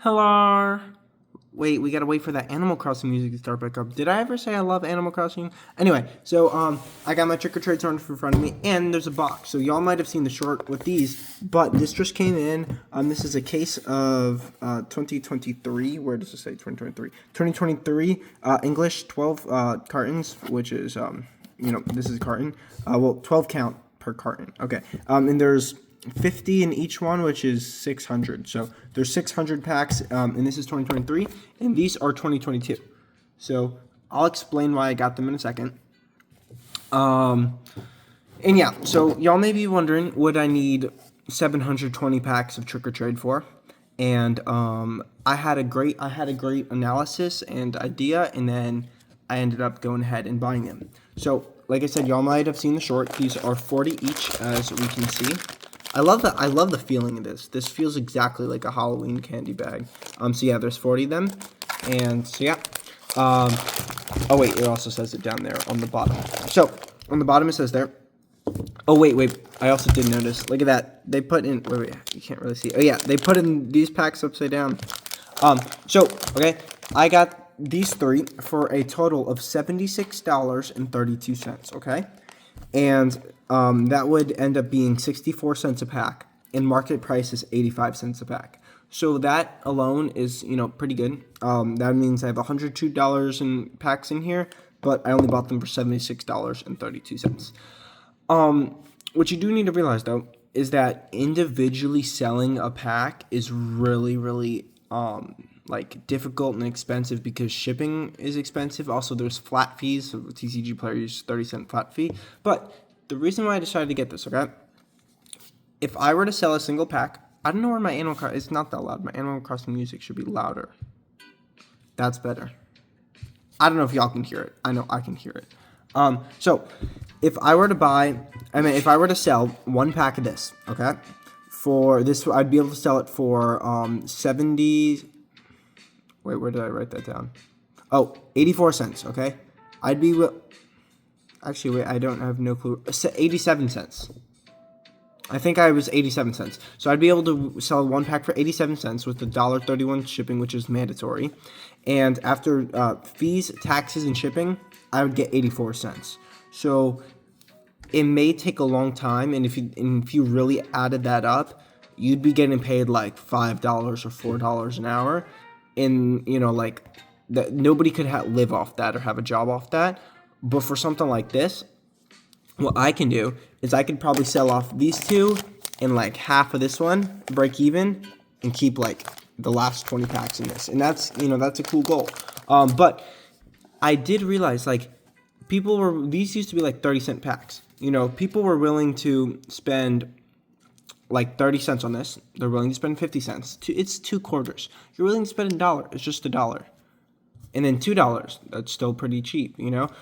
Hello. Wait, we gotta wait for that Animal Crossing music to start back up. Did I ever say I love Animal Crossing? Anyway, so I got my trick or treats on in front of me, and there's a box. So y'all might have seen the short with these, but this just came in. This is a case of 2023. Where does it say 2023? 2023 English 12 cartons, which is this is a carton. 12 count per carton. Okay. And there's 50 in each one, which is 600. So there's 600 packs, and this is 2023, and these are 2022. So I'll explain why I got them in a second. And yeah, so y'all may be wondering, would I need 720 packs of Trick or Trade for? And I had a great analysis and idea, and then I ended up going ahead and buying them. So, like I said, y'all might have seen the short. These are 40 each, as we can see. I love the feeling of this. This feels exactly like a Halloween candy bag. So yeah, there's 40 of them, and so yeah. Oh wait, it also says it down there on the bottom. So on the bottom it says there. Oh wait. I also did notice. Look at that. They put in. Wait. You can't really see. Oh yeah, they put in these packs upside down. So okay, I got these three for a total of $76.32. Okay. And that would end up being 64 cents a pack, and market price is 85 cents a pack. So that alone is, pretty good. That means I have $102 in packs in here, but I only bought them for $76.32. What you do need to realize, though, is that individually selling a pack is really, really difficult and expensive because shipping is expensive. Also, there's flat fees. So TCG player uses 30-cent flat fee. But the reason why I decided to get this, okay? If I were to sell a single pack, I don't know where my Animal Crossing. It's not that loud. My Animal Crossing music should be louder. That's better. I don't know if y'all can hear it. I know I can hear it. So if I were to sell one pack of this, okay? For this, I'd be able to sell it for 70. Wait, where did I write that down? Oh, 84 cents, okay? Actually, wait, I have no clue. 87 cents. I think I was 87 cents. So I'd be able to sell one pack for 87 cents with the $1.31 shipping, which is mandatory. And after fees, taxes, and shipping, I would get 84 cents. So it may take a long time, and if you really added that up, you'd be getting paid like $5 or $4 an hour. And, nobody could live off that or have a job off that. But for something like this, what I can do is I could probably sell off these two and like half of this one, break even, and keep like the last 20 packs in this. And that's a cool goal. But I did realize these used to be like 30-cent packs. People were willing to spend like 30 cents on this. They're willing to spend 50 cents. It's 2 quarters. You're willing to spend $1. It's just $1. And then $2, that's still pretty cheap,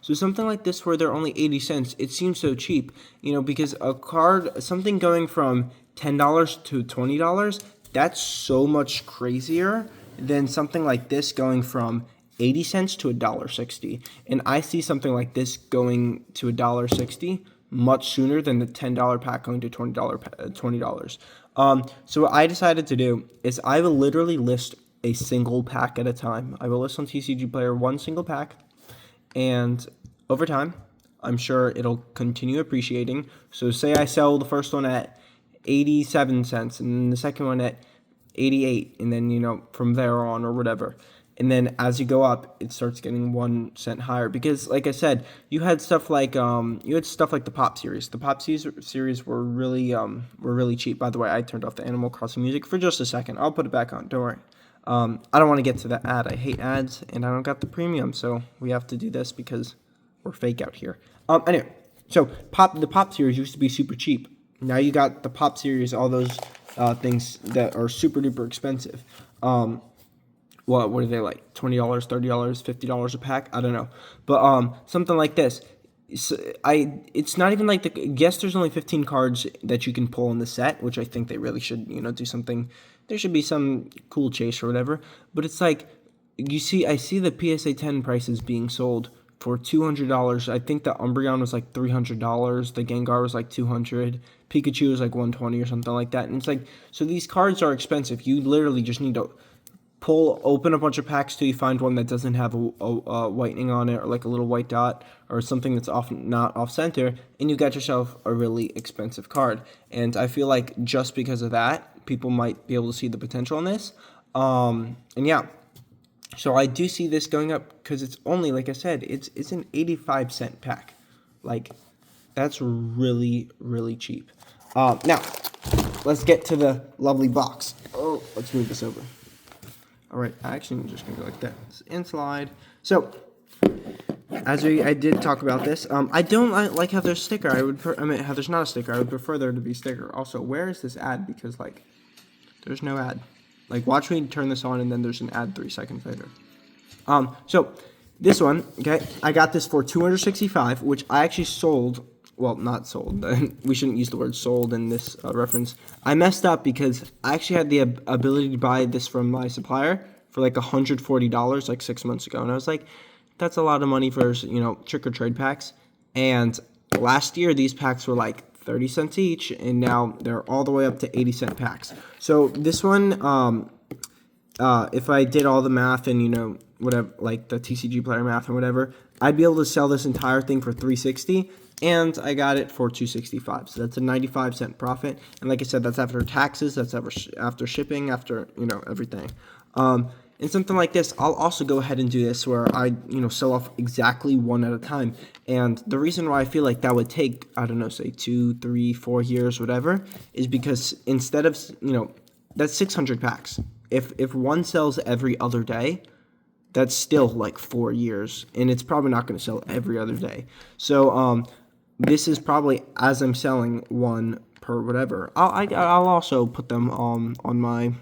So something like this where they're only 80 cents, it seems so cheap, because a card, something going from $10 to $20, that's so much crazier than something like this going from 80 cents to $1.60. And I see something like this going to $1.60 much sooner than the $10 pack going to $20. So what I decided to do is I will literally list a single pack at a time. I will list on TCG Player one single pack, and over time, I'm sure it'll continue appreciating. So say I sell the first one at 87 cents, and then the second one at 88, and then, from there on or whatever. And then as you go up, it starts getting 1 cent higher because, like I said, you had stuff like the Pop series. The Pop series were really cheap. By the way, I turned off the Animal Crossing music for just a second. I'll put it back on. Don't worry. I don't want to get to the ad. I hate ads, and I don't got the premium, so we have to do this because we're fake out here. Anyway, so the Pop series used to be super cheap. Now you got the Pop series, all those things that are super duper expensive. What are they like? $20, $30, $50 a pack? I don't know. But something like this. It's not even like yes, there's only 15 cards that you can pull in the set, which I think they really should, do something. There should be some cool chase or whatever. But it's like, I see the PSA 10 prices being sold for $200. I think the Umbreon was like $300. The Gengar was like $200. Pikachu was like $120 or something like that. And it's like, so these cards are expensive. You literally just need to open a bunch of packs till you find one that doesn't have a whitening on it, or like a little white dot, or something that's not off center, and you got yourself a really expensive card. And I feel like just because of that, people might be able to see the potential in this. And yeah, so I do see this going up because it's only, like I said, it's an 85-cent pack. Like, that's really, really cheap. Now, let's get to the lovely box. Oh, let's move this over. All right, actually, I'm just going to go like that. And slide. So, as I did talk about this, I don't like how there's a sticker. How there's not a sticker. I would prefer there to be a sticker. Also, where is this ad? Because, like, there's no ad. Like, watch me turn this on, and then there's an ad 3 seconds later. So, this one, okay, I got this for $265, which I actually sold. Well, not sold. We shouldn't use the word sold in this reference. I messed up because I actually had the ability to buy this from my supplier for like $140 like 6 months ago. And I was like, that's a lot of money for, trick or trade packs. And last year, these packs were like 30 cents each. And now they're all the way up to 80-cent packs. So this one, if I did all the math and, whatever, like the TCG player math or whatever, I'd be able to sell this entire thing for $360. And I got it for $265, so that's a 95-cent profit. And like I said, that's after taxes, that's after shipping, after everything. And something like this, I'll also go ahead and do this where I sell off exactly one at a time. And the reason why I feel like that would take, I don't know, say 2, 3, 4 years, whatever, is because instead of that's 600 packs. If one sells every other day, that's still like 4 years, and it's probably not going to sell every other day. So this is probably, as I'm selling one per whatever, I'll also put them on my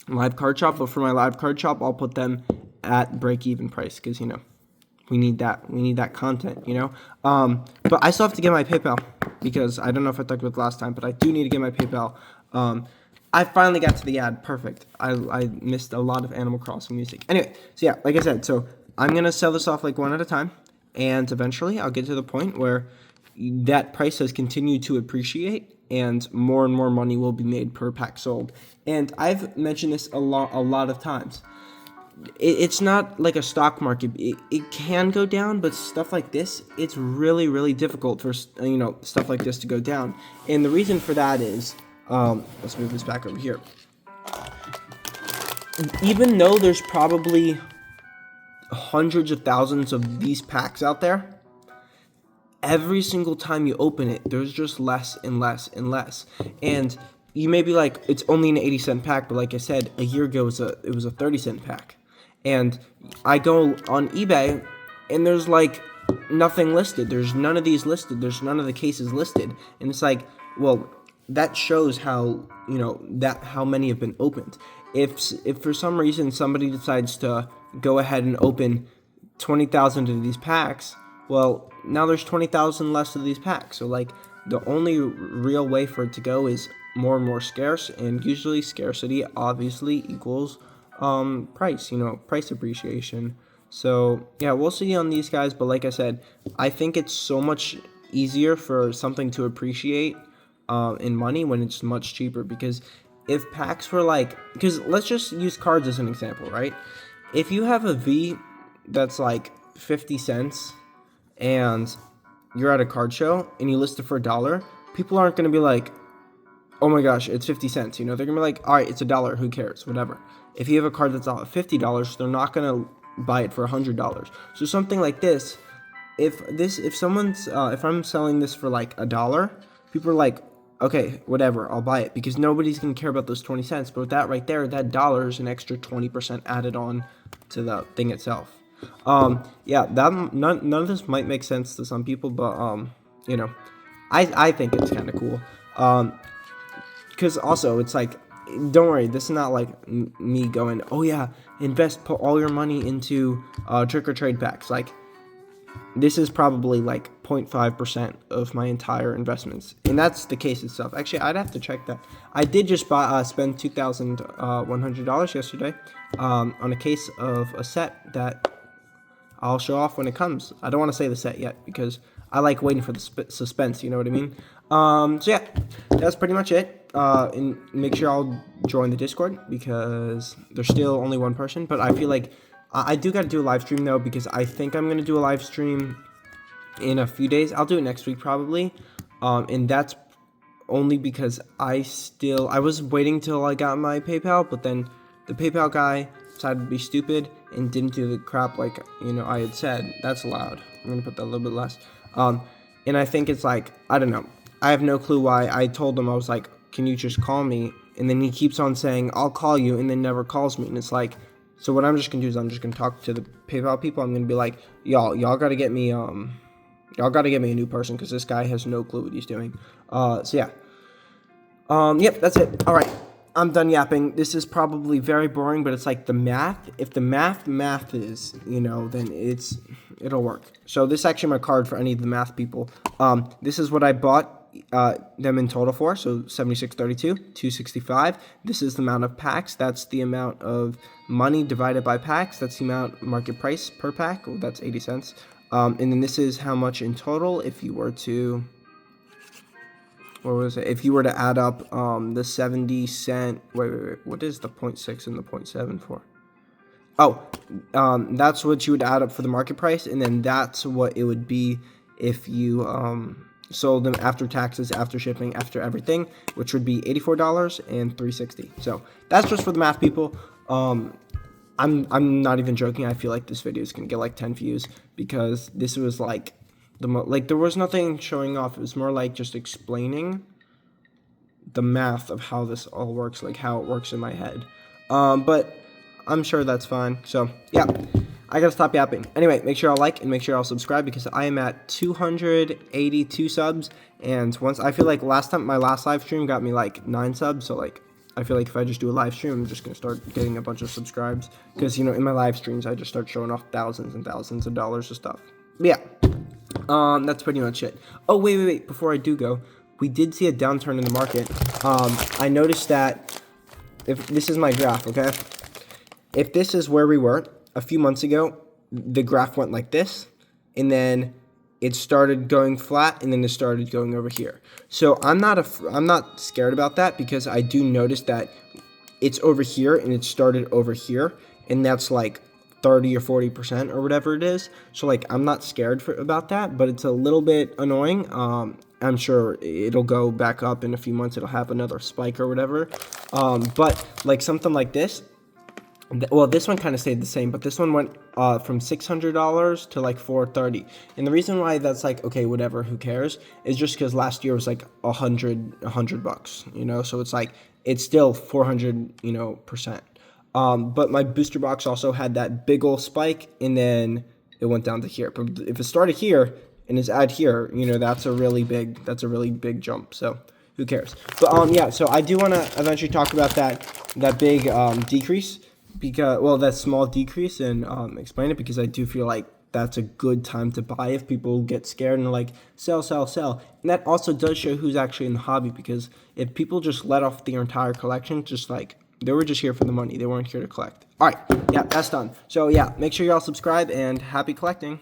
live card shop, but for my live card shop, I'll put them at break-even price, because, we need that content, but I still have to get my PayPal, because I don't know if I talked about it last time, but I do need to get my PayPal. I finally got to the ad. Perfect. I missed a lot of Animal Crossing music. Anyway, so yeah, like I said, so I'm going to sell this off like one at a time, and eventually I'll get to the point where that price has continued to appreciate, and more money will be made per pack sold. And I've mentioned this a lot of times. It's not like a stock market. It can go down, but stuff like this, it's really, really difficult for stuff like this to go down. And the reason for that is, let's move this back over here. Even though there's probably hundreds of thousands of these packs out there, every single time you open it, there's just less and less and less. And you may be like, it's only an 80-cent pack, but like I said, a year ago it was a 30-cent pack. And I go on eBay, and there's like nothing listed. There's none of these listed. There's none of the cases listed. And it's like, well, that shows how how many have been opened. If for some reason somebody decides to go ahead and open 20,000 of these packs, well, now there's 20,000 less of these packs. So like the only real way for it to go is more and more scarce, and usually scarcity obviously equals price, price appreciation. So yeah, we'll see on these guys, but like I said, I think it's so much easier for something to appreciate in money when it's much cheaper, because if packs were because let's just use cards as an example, right? If you have a V that's like 50 cents and you're at a card show and you list it for $1, people aren't going to be like, oh my gosh, it's 50 cents. They're going to be like, all right, it's $1. Who cares? Whatever. If you have a card that's out $50, they're not going to buy it for $100. So something like this, if I'm selling this for like $1, people are like, okay, whatever, I'll buy it, because nobody's going to care about those 20 cents. But with that right there, that $1 is an extra 20% added on to the thing itself. Yeah, none of this might make sense to some people, but I think it's kind of cool. Because also it's like, don't worry, this is not like me going, oh yeah, put all your money into trick or trade packs. Like, this is probably like 0.5% of my entire investments, and that's the case itself. Actually, I'd have to check that. I did just spend $2,100 yesterday on a case of a set that I'll show off when it comes. I don't want to say the set yet because I like waiting for the suspense, you know what I mean? So yeah, that's pretty much it. And make sure I'll join the Discord because there's still only one person. But I feel like I do got to do a live stream though, because I think I'm gonna do a live stream in a few days. I'll do it next week probably. And that's only because I was waiting till I got my PayPal, but then the PayPal guy decided to be stupid and didn't do the crap like, I had said. That's loud. I'm gonna put that a little bit less. And I think it's like, I don't know. I have no clue why. I told him, I was like, can you just call me? And then he keeps on saying, I'll call you, and then never calls me. And it's like, so what I'm just gonna do is I'm just gonna talk to the PayPal people. I'm gonna be like, y'all gotta get me a new person because this guy has no clue what he's doing. So yeah. Yep, that's it. All right, I'm done yapping. This is probably very boring, but it's like the math. If the math is, then it'll work. So this is actually my card for any of the math people. This is what I bought them in total for. So 76.32, 265. This is the amount of packs. That's the amount of money divided by packs. That's the amount market price per pack. Oh, that's 80 cents. And then this is how much in total if you were to... What was it? If you were to add up the 70 cent... Wait. What is the 0.6 and the 0.7 for? Oh, that's what you would add up for the market price. And then that's what it would be if you sold them after taxes, after shipping, after everything, which would be $84 and $3.60. So that's just for the math people. I'm not even joking. I feel like this video is going to get like 10 views because this was like... there was nothing showing off. It was more like just explaining the math of how this all works, like how it works in my head. But I'm sure that's fine. So yeah, I gotta stop yapping. Anyway, make sure I'll like and make sure I'll subscribe because I am at 282 subs. And I feel like my last live stream got me like 9 subs. So like, I feel like if I just do a live stream, I'm just gonna start getting a bunch of subscribes because in my live streams I just start showing off thousands and thousands of dollars of stuff. But yeah. That's pretty much it. Oh, wait. Before I do go, we did see a downturn in the market. I noticed that if this is my graph, okay? If this is where we were a few months ago, the graph went like this, and then it started going flat, and then it started going over here. So I'm not scared about that because I do notice that it's over here, and it started over here, and that's like 30 or 40% or whatever it is. So like I'm not scared about that, but it's a little bit annoying. I'm sure it'll go back up in a few months. It'll have another spike or whatever. But like something like this, well, this one kind of stayed the same, but this one went from $600 to like $430. And the reason why that's like, okay, whatever, who cares, is just because last year was like $100, so it's like, it's still 400%. But my booster box also had that big old spike, and then it went down to here. But if it started here and is at here, that's a really big jump. So who cares? But yeah. So I do want to eventually talk about that big decrease that small decrease and explain it because I do feel like that's a good time to buy if people get scared and like sell. And that also does show who's actually in the hobby because if people just let off their entire collection, just like. They were just here for the money. They weren't here to collect. All right. Yeah, that's done. So, yeah, make sure y'all subscribe and happy collecting.